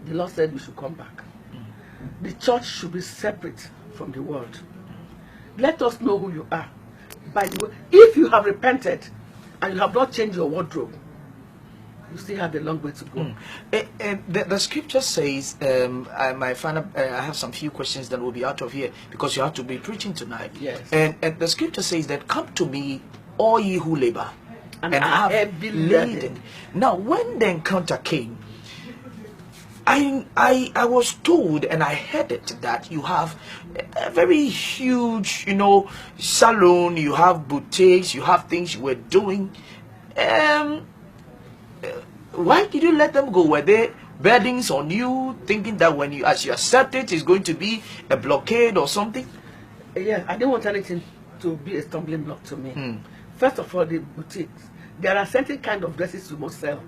the Lord said we should come back. The church should be separate from the world. Let us know who you are. By the way, if you have repented and you have not changed your wardrobe, you still have a long way to go. And the scripture says, my final, I have some few questions that will be out of here because you have to be preaching tonight. Yes. And the scripture says that, come to me, all ye who labor And have heavy laden. laden. Now, when the encounter came, I was told and I heard it that you have a very huge, salon, you have boutiques, you have things you were doing. Why did you let them go? Were they burdens on you, thinking that as you accept it, it's going to be a blockade or something? Yeah, I didn't want anything to be a stumbling block to me. First of all, the boutiques. There are certain kind of dresses you must sell.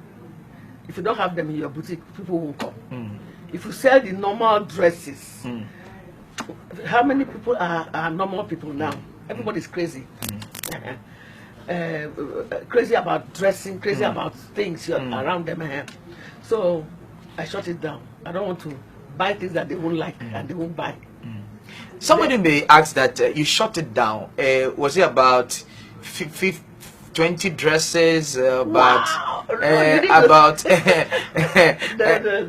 If you don't have them in your boutique, people won't come. If you sell the normal dresses, how many people are normal people now? Everybody's crazy. Crazy about dressing, crazy about things around them. So I shut it down. I don't want to buy things that they won't like and they won't buy. Somebody may ask that you shut it down. Was it about 20 dresses? Wow. About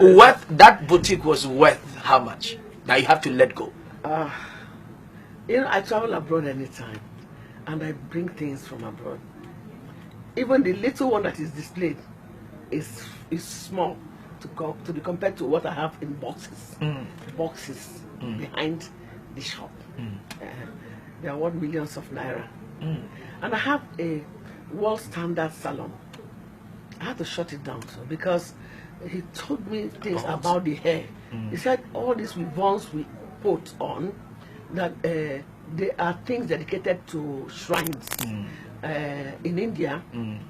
what that boutique was worth? How much? Now you have to let go. I travel abroad anytime, and I bring things from abroad. Even the little one that is displayed is small to be compared to what I have in boxes. Boxes behind the shop. They are worth millions of naira. And I have a world standard salon. I had to shut it down because he told me things about the hair. He said all these ribbons we put on, that they are things dedicated to shrines. In India,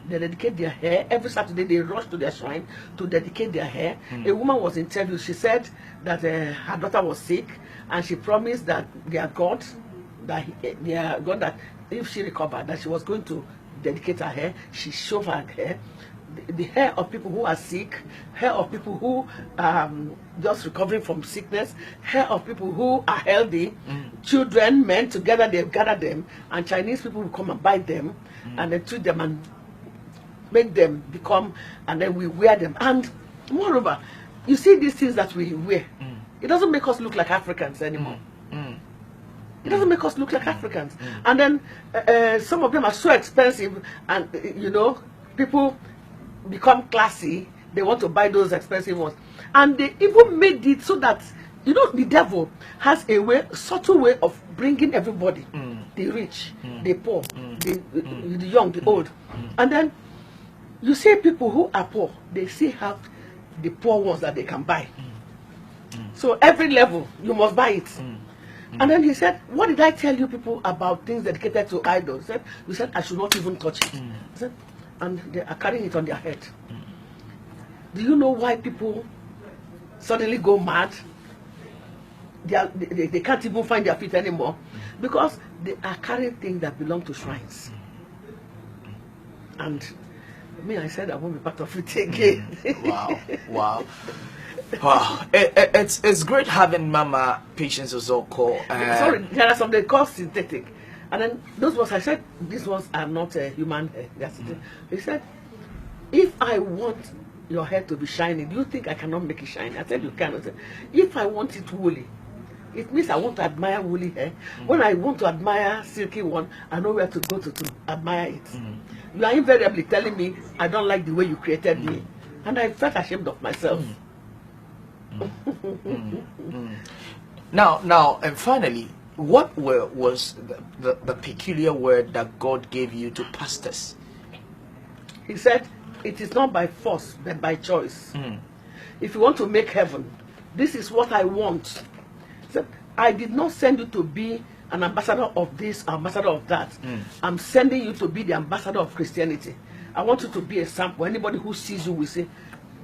they dedicate their hair. Every Saturday they rush to their shrine to dedicate their hair. A woman was interviewed. She said that her daughter was sick, and she promised that their God, that if she recovered, that she was going to dedicate her hair. She shaved her hair. The hair of people who are sick, hair of people who just recovering from sickness, hair of people who are healthy, children, men, together they've gathered them, and Chinese people will come and buy them, and then treat them and make them become, and then we wear them. And moreover, you see these things that we wear, it doesn't make us look like Africans anymore. It doesn't make us look like Africans. And then some of them are so expensive, and people become classy. They want to buy those expensive ones, and they even made it so that the devil has a subtle way of bringing everybody, the rich, the poor, the young, the old. And then you see people who are poor, they still have the poor ones that they can buy. So every level you must buy it. And then he said, what did I tell you people about things dedicated to idols? You said I should not even touch it. He said, and they are carrying it on their head. Do you know why people suddenly go mad? They can't even find their feet anymore, because they are carrying things that belong to shrines. And me, I said I won't be part of it again. Wow. It's great having Mama Patience Ozoko. Sorry, there are some they call synthetic. And then those ones, I said, these ones are not human hair. He said, if I want your hair to be shiny, do you think I cannot make it shiny? I said, you can. I said, if I want it woolly, it means I want to admire woolly hair. When I want to admire silky one, I know where to go to admire it. You are invariably telling me, I don't like the way you created me. And I felt ashamed of myself. Now, and finally, what was the peculiar word that God gave you to pastors? He said, it is not by force, but by choice. If you want to make heaven, this is what I want. He said, I did not send you to be an ambassador of this, ambassador of that. I'm sending you to be the ambassador of Christianity. I want you to be a sample. Anybody who sees you will say,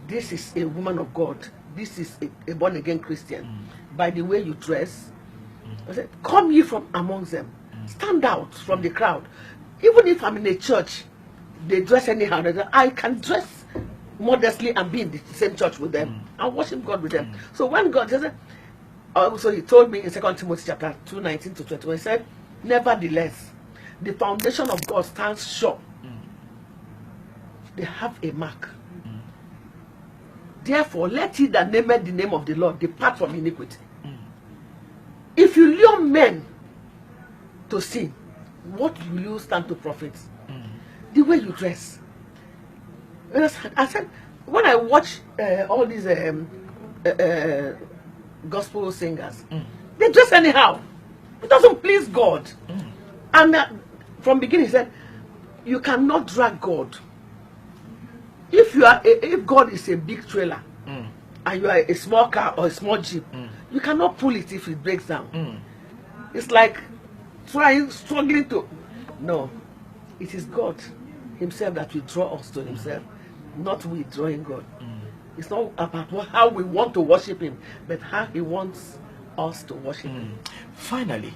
this is a woman of God. This is a born-again Christian. By the way you dress. I said, come ye from amongst them. Stand out from the crowd. Even if I'm in a church, they dress anyhow. I can dress modestly and be in the same church with them and worship God with them. So when God said, also he told me in 2 Timothy chapter 2:19 to 21, he said, nevertheless, the foundation of God stands sure. They have a mark. Therefore, let he that nameth the name of the Lord depart from iniquity. If you lure men to sin, what will you stand to profit? The way you dress. I said, when I watch all these gospel singers, they dress anyhow. It doesn't please God. And from beginning, he said, you cannot drag God. If God is a big trailer and you are a small car or a small jeep, you cannot pull it if it breaks down. It's like struggling to. No, it is God himself that will draw us to himself, not we drawing God. It's not about how we want to worship him, but how he wants us to worship him. Finally,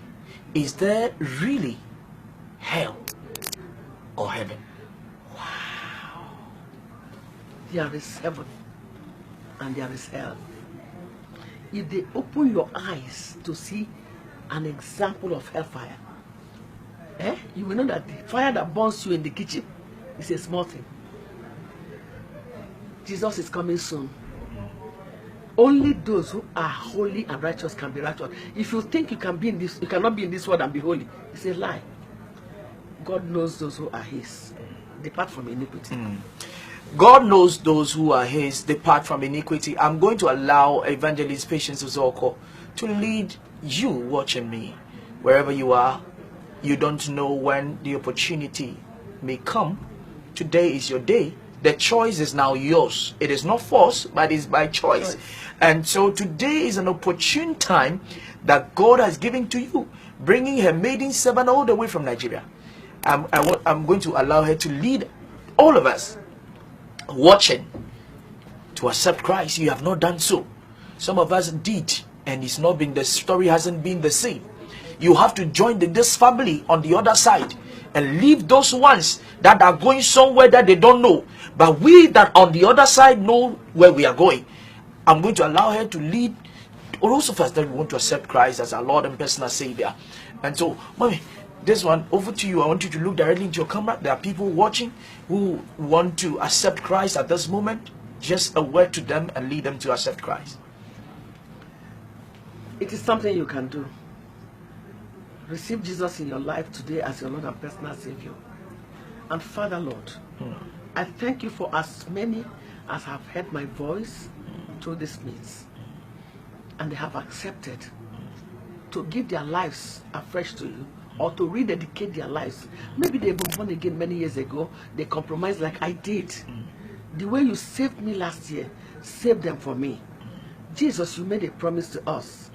is there really hell or heaven? There is heaven and there is hell. If they open your eyes to see an example of hellfire, you will know that the fire that burns you in the kitchen is a small thing. Jesus is coming soon. Only those who are holy and righteous can be righteous. If you think you cannot be in this world and be holy, it's a lie. God knows those who are his. Depart from iniquity. God knows those who are his, depart from iniquity. I'm going to allow Evangelist Patience Uzoko to lead you watching me. Wherever you are, you don't know when the opportunity may come. Today is your day. The choice is now yours. It is not forced, but it's by choice. And so today is an opportune time that God has given to you, bringing her maiden servant all the way from Nigeria. I'm going to allow her to lead all of us watching to accept Christ. You have not done so. Some of us did, and it's not been, the story hasn't been the same. You have to join this family on the other side and leave those ones that are going somewhere that they don't know. But we that on the other side know where we are going. I'm going to allow her to lead those of us that we want to accept Christ as our Lord and personal Savior. And so, mommy, this one, over to you. I want you to look directly into your camera. There are people watching who want to accept Christ at this moment. Just a word to them and lead them to accept Christ. It is something you can do. Receive Jesus in your life today as your Lord and personal Savior. And Father, Lord, I thank you for as many as have heard my voice through this means, and they have accepted to give their lives afresh to you, or to rededicate their lives. Maybe they've been born again many years ago. They compromised like I did. The way you saved me last year, save them for me. Jesus, you made a promise to us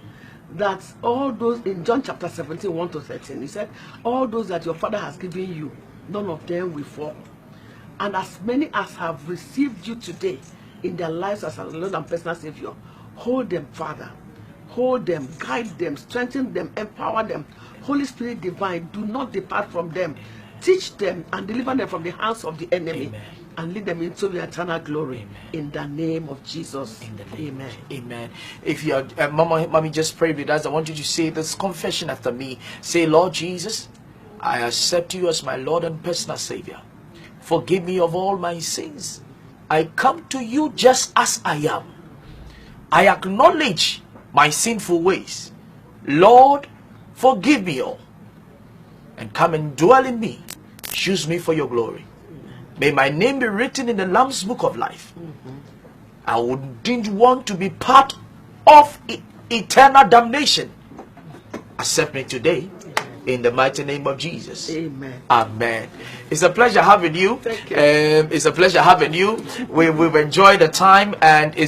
that all those, in John chapter 17, 1 to 13, he said, all those that your Father has given you, none of them will fall. And as many as have received you today in their lives as a Lord and personal Savior, hold them, Father. Hold them, guide them, strengthen them, empower them. Holy Spirit divine, do not depart from them. Teach them and deliver them from the hands of the enemy. Amen. And lead them into the eternal glory. Amen. In the name of Jesus. Amen. Amen. If you are, mommy, just pray with us. I want you to say this confession after me. Say, Lord Jesus, I accept you as my Lord and personal Savior. Forgive me of all my sins. I come to you just as I am. I acknowledge my sinful ways. Lord, forgive me all. And come and dwell in me. Choose me for your glory. May my name be written in the Lamb's book of life. I wouldn't want to be part of eternal damnation. Accept me today in the mighty name of Jesus. Amen. Amen. It's a pleasure having you. Thank you. It's a pleasure having you. We've enjoyed the time, and it's